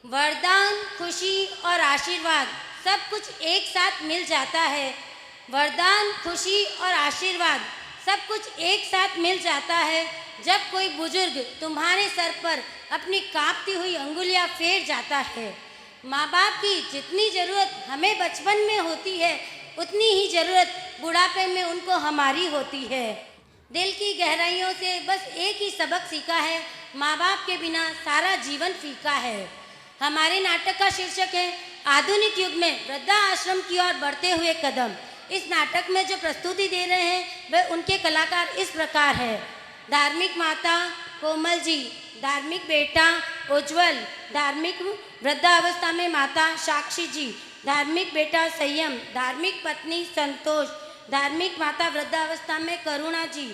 वरदान, खुशी और आशीर्वाद सब कुछ एक साथ मिल जाता है। वरदान, खुशी और आशीर्वाद सब कुछ एक साथ मिल जाता है जब कोई बुजुर्ग तुम्हारे सर पर अपनी कांपती हुई अंगुलियां फेर जाता है। माँ बाप की जितनी ज़रूरत हमें बचपन में होती है, उतनी ही ज़रूरत बुढ़ापे में उनको हमारी होती है। दिल की गहराइयों से बस एक ही सबक सीखा है, माँ बाप के बिना सारा जीवन फीका है। हमारे नाटक का शीर्षक है आधुनिक युग में वृद्धा आश्रम की ओर बढ़ते हुए कदम। इस नाटक में जो प्रस्तुति दे रहे हैं वह उनके कलाकार इस प्रकार है। धार्मिक माता कोमल जी, धार्मिक बेटा उज्जवल, धार्मिक वृद्धावस्था में माता साक्षी जी, धार्मिक बेटा संयम, धार्मिक पत्नी संतोष, धार्मिक माता वृद्धावस्था में करुणा जी,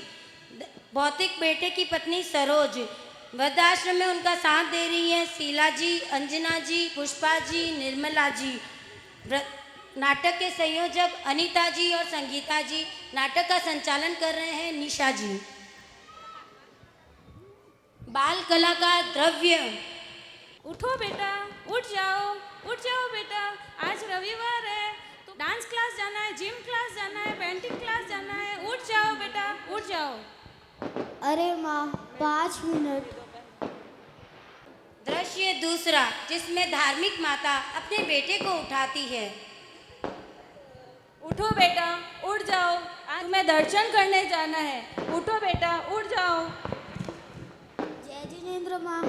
भौतिक बेटे की पत्नी सरोज। वृद्धाश्रम में उनका साथ दे रही हैं शीला जी, अंजना जी, पुष्पा जी, निर्मला जी। नाटक के संयोजक अनीता जी और संगीता जी। नाटक का संचालन कर रहे हैं निशा जी। बाल कलाकार द्रव्य। उठो बेटा, उठ जाओ बेटा, आज रविवार है तो डांस क्लास जाना है, जिम क्लास जाना है, पेंटिंग क्लास जाना है। उठ जाओ बेटा, उठ जाओ। अरे माँ 5 मिनट। दृश्य दूसरा, जिसमें धार्मिक माता अपने बेटे को उठाती है। उठो बेटा, उठ जाओ, आज तुम्हें दर्शन करने जाना है। उठो बेटा, उठ जाओ। जय जिनेंद्र माँ।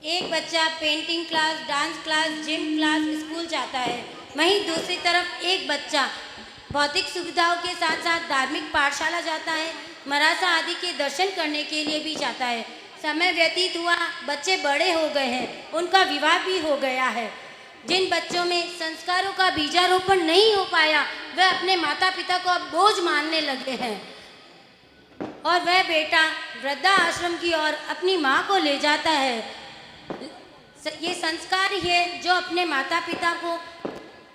एक बच्चा painting class, dance class, gym class, school जाता है। वहीं दूसरी तरफ एक बच्चा भौतिक सुविधाओं के साथ साथ धार्मिक पाठशाला जाता है, मरासा आदि के दर्शन करने के लिए भी जाता है। समय व्यतीत हुआ, बच्चे बड़े हो गए हैं, उनका विवाह भी हो गया है। जिन बच्चों में संस्कारों का बीजारोपण नहीं हो पाया, वह अपने माता पिता को अब बोझ मानने लगे हैं और वह बेटा वृद्धा आश्रम की ओर अपनी माँ को ले जाता है। ये संस्कार ही है जो अपने माता पिता को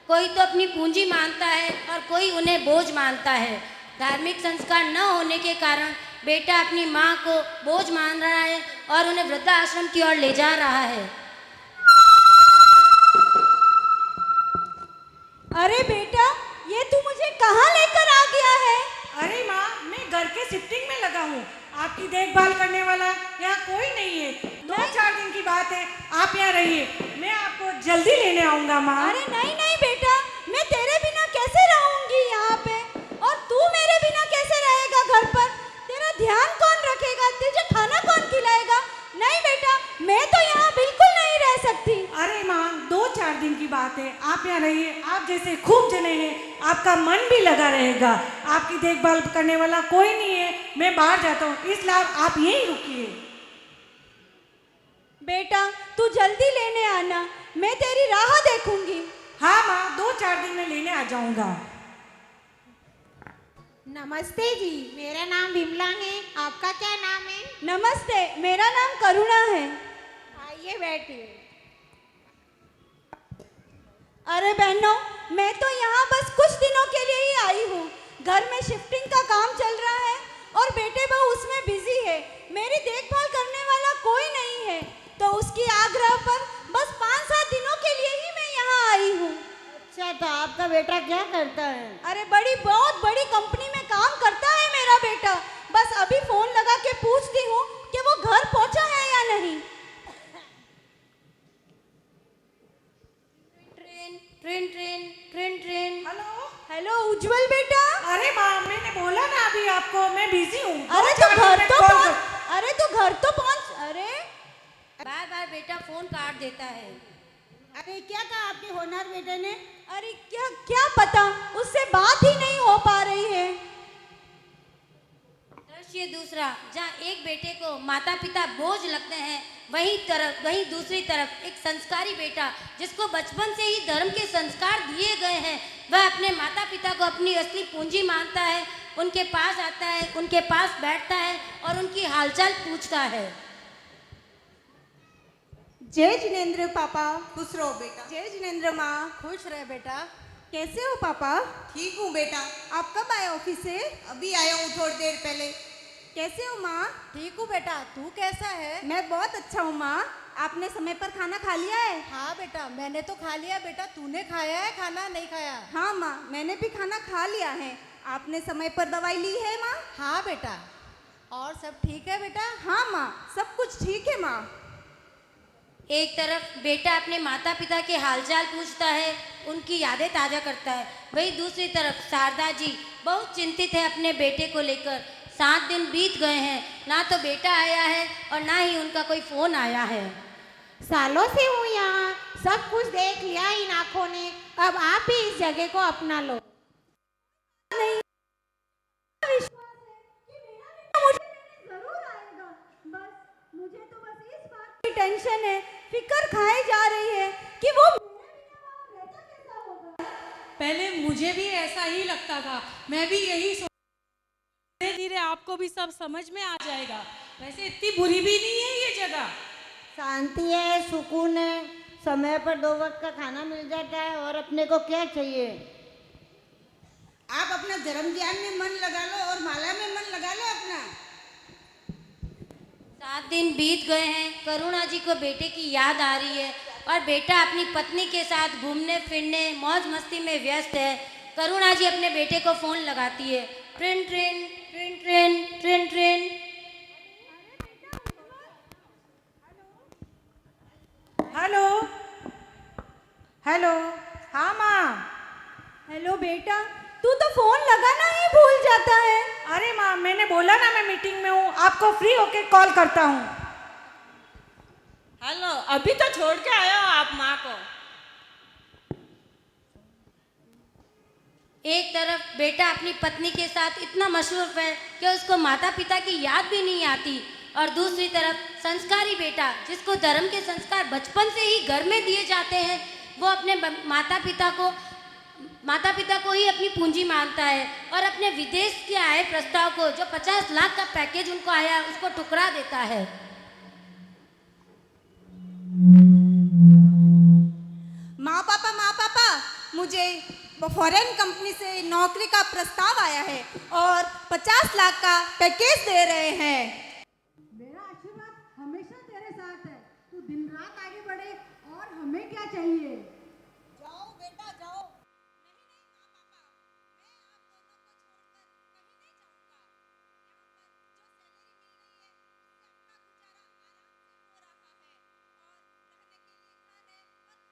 कोई तो अपनी पूंजी मानता है और कोई उन्हें बोझ मानता है। धार्मिक संस्कार न होने के कारण बेटा अपनी माँ को बोझ मान रहा है और उन्हें वृद्धा आश्रम की ओर ले जा रहा है। अरे बेटा, ये तू मुझे कहाँ लेकर आ गया है? अरे माँ, मैं घर के शिफ्टिंग में लगा हूँ। आपकी देखभाल करने वाला यहाँ कोई नहीं है। 2-4 दिन की बात है, आप यहाँ रहिए, मैं आपको जल्दी लेने आऊँगा माँ। अरे नहीं नहीं बेटा, मैं तेरे बिना कैसे रहूंगी यहाँ पे, और तू मेरे बिना कैसे रहेगा घर पर? तेरा ध्यान कौन रखेगा? तुझे खाना कौन खिलाएगा? नहीं बेटा, मैं तो यहाँ बिल्कुल नहीं रह सकती। अरे माँ, 2-4 दिन की बात है, आप यहाँ रहिए। आप जैसे खूब जने हैं, आपका मन भी लगा रहेगा। आपकी देखभाल करने वाला कोई नहीं है, मैं बाहर जाता हूँ, इसलिए आप यहीं रुकिए। बेटा तू जल्दी लेने आना, मैं तेरी राह देखूंगी। हाँ माँ, 2-4 दिन में लेने आ जाऊँगा। नमस्ते जी, मेरा नाम विमला है। आपका क्या नाम है? नमस्ते, मेरा नाम करुणा है। आइए बैठिए। अरे बहनों, मैं तो यहाँ बस कुछ दिनों के लिए ही आई हूँ। घर में शिफ्टिंग का काम चल रहा है और बेटे बहू उसमें बिजी है। मेरी देखभाल करने वाला कोई नहीं है, तो उसकी आग्रह पर बस 5-7 दिनों के लिए ही मैं यहाँ आई हूँ। अच्छा, तो आपका बेटा क्या करता है? अरे बहुत बड़ी कंपनी में काम करता है मेरा बेटा। बस अभी फोन लगा के पूछती हूँ कि वो घर पहुँचा है या नहीं। Train train train train. Hello hello Ujjwal बेटा। अरे माँ, मैंने बोला ना अभी आपको, मैं बिजी हूँ। अरे तू घर तो पहुँच। अरे बार बार बेटा फोन काट देता है। अरे क्या कहा आपके होनहार बेटे ने? अरे क्या क्या पता, उससे बात ही नहीं हो पा रही है। दृश्य दूसरा, जहाँ एक बेटे को माता पिता बोझ लगते हैं, वहीं दूसरी तरफ एक संस्कारी बेटा जिसको बचपन से ही धर्म के संस्कार दिए गए हैं, वह अपने माता पिता को अपनी असली पूंजी मानता है, उनके पास आता है, उनके पास बैठता है और उनकी हालचाल पूछता है। जय जिनेंद्र पापा। खुश रहो बेटा। जय जिनेंद्र माँ। खुश रहे बेटा। कैसे हो पापा? ठीक हूँ बेटा। आप कब आए ऑफिस से? अभी आया हूँ थोड़ी देर पहले। कैसे हो माँ? ठीक हूँ बेटा, तू कैसा है? मैं बहुत अच्छा हूँ माँ। आपने समय पर खाना खा लिया है? हाँ बेटा, मैंने तो खा लिया। बेटा तूने खाया है खाना, नहीं खाया? हाँ माँ, मैंने भी खाना खा लिया है। आपने समय पर दवाई ली है माँ? हाँ बेटा। और सब ठीक है बेटा? हाँ माँ, सब कुछ ठीक है माँ। एक तरफ बेटा अपने माता पिता के हालचाल पूछता है, उनकी यादें ताज़ा करता है, वहीं दूसरी तरफ शारदा जी बहुत चिंतित है अपने बेटे को लेकर। 7 दिन बीत गए हैं, ना तो बेटा आया है और ना ही उनका कोई फ़ोन आया है। सालों से हूँ यहाँ, सब कुछ देख लिया इन आँखों ने। अब आप भी इस जगह को अपना लो। मुझे तो बस इस बात की टेंशन है, फिक्र खाई जा रही है कि वो रहता कैसा होगा। पहले मुझे भी ऐसा ही लगता था, मैं भी यही सोच, धीरे धीरे आपको भी सब समझ में आ जाएगा। वैसे इतनी बुरी भी नहीं है ये जगह। शांति है, सुकून है, समय पर 2 वक्त का खाना मिल जाता है और अपने को क्या चाहिए। आप अपना धर्म ज्ञान में मन लगा लो और माला में मन लगा लो अपना। 7 दिन बीत गए हैं, करुणा जी को बेटे की याद आ रही है और बेटा अपनी पत्नी के साथ घूमने फिरने मौज मस्ती में व्यस्त है। करुणा जी अपने बेटे को फ़ोन लगाती है। Train train train train train train. Hello hello. हाँ माँ। हेलो बेटा, तू तो फोन लगाना ही भूल जाता है। अरे माँ, मैंने बोला ना मैं मीटिंग में हूँ, आपको फ्री होके कॉल करता हूँ। हेलो, अभी तो छोड़ के आया हो आप माँ को। एक तरफ बेटा अपनी पत्नी के साथ इतना मशरूफ है कि उसको माता पिता की याद भी नहीं आती, और दूसरी तरफ संस्कारी बेटा जिसको धर्म के संस्कार बचपन से ही घर में दिए जाते हैं, वो अपने माता पिता को ही अपनी पूंजी मानता है और अपने विदेश के आए प्रस्ताव को, जो 50 लाख का पैकेज उनको आया, उसको ठुकरा देता है। माँ पापा, मुझे फॉरेन कंपनी से नौकरी का प्रस्ताव आया है और 50 लाख का पैकेज दे रहे हैं। मेरा आशीर्वाद हमेशा तेरे साथ है। तू दिन रात आगे बढ़े और हमें क्या चाहिए? जाओ बेटा जाओ।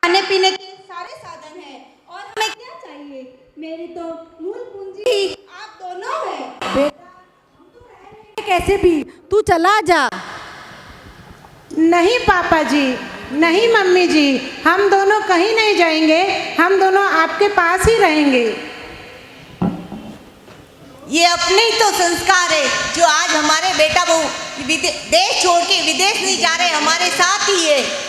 खाने पीने के सारे साधन हैं और हमें क्या चाहिए? मेरी तो मूल पूंजी ही आप दोनों हैं। बेटा हम तो रह रहे हैं कैसे भी, तू चला जा। नहीं पापा जी, नहीं मम्मी जी, हम दोनों कहीं नहीं जाएंगे, हम दोनों आपके पास ही रहेंगे। ये अपने ही तो संस्कार है जो आज हमारे बेटा बहू देश छोड़ के विदेश नहीं जा रहे, हमारे साथ ही है।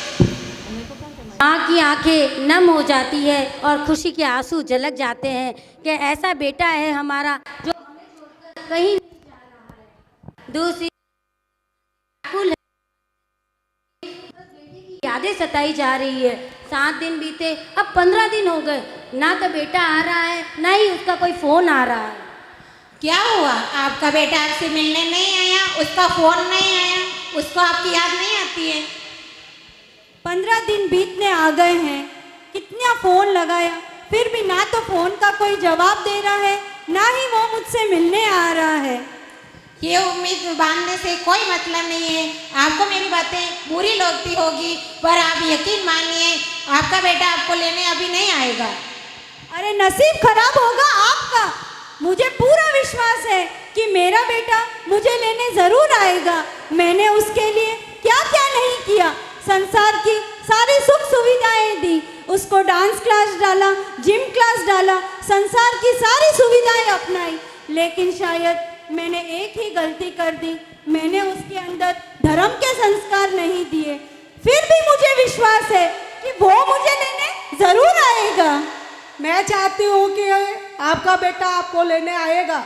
माँ की आंखें नम हो जाती है और खुशी के आंसू झलक जाते हैं कि ऐसा बेटा है हमारा जो हमें छोड़कर कहीं नहीं जा रहा है। दूसरी कुल बेटे की यादें सताई जा रही है। 7 दिन बीते, अब 15 दिन हो गए, ना तो बेटा आ रहा है ना ही उसका कोई फ़ोन आ रहा है। क्या हुआ? आपका बेटा आपसे मिलने नहीं आया, उसका फोन नहीं आया, उसको आपकी याद नहीं आती है? 15 दिन बीतने आ गए हैं, कितना फ़ोन लगाया, फिर भी ना तो फ़ोन का कोई जवाब दे रहा है, ना ही वो मुझसे मिलने आ रहा है। ये उम्मीद बांधने से कोई मतलब नहीं है। आपको मेरी बातें बुरी लगती होगी, पर आप यकीन मानिए, आपका बेटा आपको लेने अभी नहीं आएगा। अरे नसीब खराब होगा आपका। मुझे पूरा विश्वास है कि मेरा बेटा मुझे लेने ज़रूर आएगा। मैंने उसके लिए क्या क्या नहीं किया, संसार की सारी सुख सुविधाएं दी, उसको डांस क्लास डाला, जिम क्लास डाला, संसार की सारी सुविधाएं अपनाई, लेकिन शायद मैंने एक ही गलती कर दी, मैंने उसके अंदर धर्म के संस्कार नहीं दिए। फिर भी मुझे विश्वास है कि वो मुझे लेने ज़रूर आएगा। मैं चाहती हूँ कि आपका बेटा आपको लेने आएगा।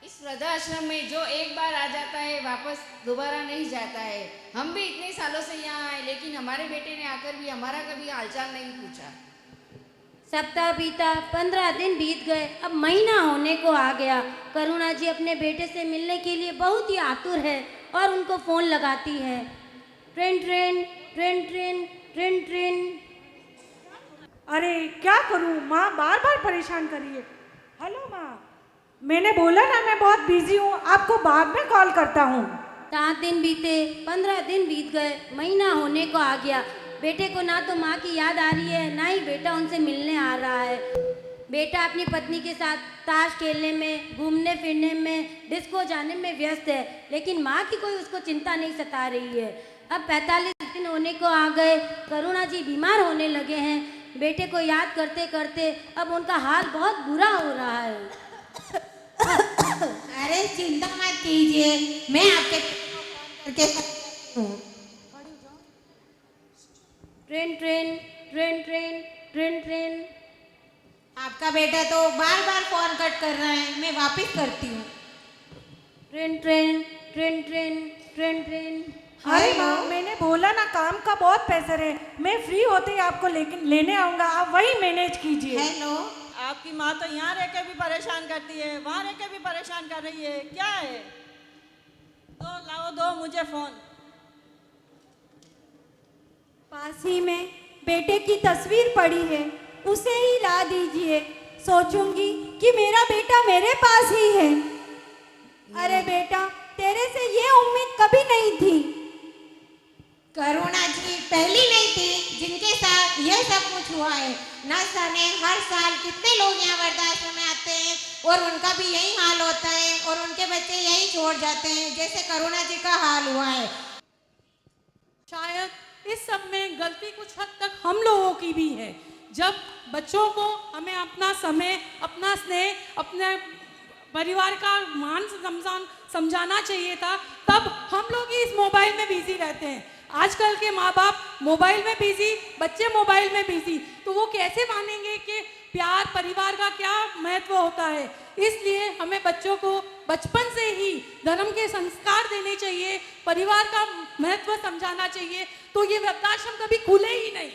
इस वृद्धाश्रम में जो एक बार आ जाता है वापस दोबारा नहीं जाता है। हम भी इतने सालों से यहाँ आए, लेकिन हमारे बेटे ने आकर भी हमारा कभी हालचाल नहीं पूछा। सप्ताह बीता, 15 दिन बीत गए, अब महीना होने को आ गया। करुणा जी अपने बेटे से मिलने के लिए बहुत ही आतुर है और उनको फ़ोन लगाती है। Train train train train train train. अरे क्या करूं, माँ बार बार परेशान करिए। हेलो माँ, मैंने बोला ना मैं बहुत बिजी हूँ, आपको बाद में कॉल करता हूँ। 7 दिन बीते, 15 दिन बीत गए, महीना होने को आ गया। बेटे को ना तो माँ की याद आ रही है, ना ही बेटा उनसे मिलने आ रहा है। बेटा अपनी पत्नी के साथ ताश खेलने में, घूमने फिरने में, डिस्को जाने में व्यस्त है, लेकिन माँ की कोई उसको चिंता नहीं सता रही है। अब 45 दिन होने को आ गए, करुणा जी बीमार होने लगे हैं। बेटे को याद करते करते अब उनका हाल बहुत बुरा हो रहा है। अरे चिंता मत कीजिए, मैं आपके करके हूँ। Train train train train train train. आपका बेटा तो बार बार फोन कट कर रहा है, मैं वापस करती हूँ। Train train train train train train. अरे माँ, मैंने बोला ना काम का बहुत प्रेशर है, मैं फ्री होते ही आपको लेने आऊँगा, आप वही मैनेज कीजिए। हेलो, आपकी माँ तो यहाँ रह के भी परेशान करती है, वहाँ रह के भी परेशान कर रही है, क्या है? दो मुझे फ़ोन। पास ही में बेटे की तस्वीर पड़ी है, उसे ही ला दीजिए। सोचूंगी कि मेरा बेटा मेरे पास ही है। अरे बेटा, तेरे से ये उम्मीद कभी नहीं थी। करुणा जी पहली नहीं थी जिनके साथ यह सब कुछ हुआ है। न जाने हर साल कितने लोग यहाँ वृद्धाश्रम में आते हैं और उनका भी यही हाल होता है और उनके बच्चे यही छोड़ जाते हैं, जैसे करुणा जी का हाल हुआ है। शायद इस सब में गलती कुछ हद तक हम लोगों की भी है। जब बच्चों को हमें अपना समय, अपना स्नेह, अपने परिवार का मान समझाना चाहिए था, तब हम लोग ही इस मोबाइल में बिजी रहते हैं। आजकल के माँ बाप मोबाइल में बिजी, बच्चे मोबाइल में बिजी, तो वो कैसे मानेंगे कि प्यार परिवार का क्या महत्व होता है। इसलिए हमें बच्चों को बचपन से ही धर्म के संस्कार देने चाहिए, परिवार का महत्व समझाना चाहिए, तो ये वृद्धाश्रम कभी खुले ही नहीं।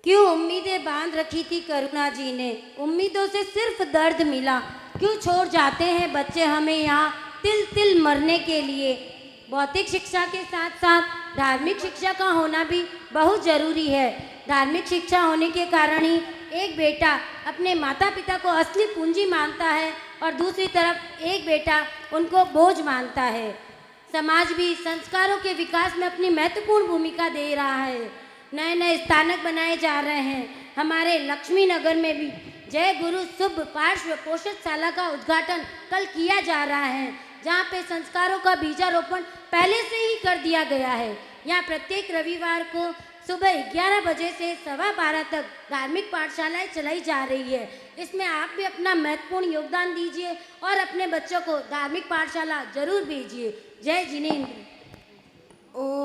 क्यों उम्मीदें बांध रखी थी करुणा जी ने, उम्मीदों से सिर्फ दर्द मिला। क्यों छोड़ जाते हैं बच्चे हमें यहाँ तिल तिल मरने के लिए। भौतिक शिक्षा के साथ साथ धार्मिक शिक्षा का होना भी बहुत ज़रूरी है। धार्मिक शिक्षा होने के कारण ही एक बेटा अपने माता पिता को असली पूंजी मानता है और दूसरी तरफ एक बेटा उनको बोझ मानता है। समाज भी संस्कारों के विकास में अपनी महत्वपूर्ण भूमिका दे रहा है। नए नए स्थानक बनाए जा रहे हैं। हमारे लक्ष्मी नगर में भी जय गुरु शुभ पार्श्व पोषणशाला का उद्घाटन कल किया जा रहा है, जहाँ पे संस्कारों का बीजारोपण पहले से ही कर दिया गया है। यहाँ प्रत्येक रविवार को सुबह 11 बजे से 12:15 तक धार्मिक पाठशालाएं चलाई जा रही है। इसमें आप भी अपना महत्वपूर्ण योगदान दीजिए और अपने बच्चों को धार्मिक पाठशाला जरूर भेजिए। जय जिनेंद्र। ओ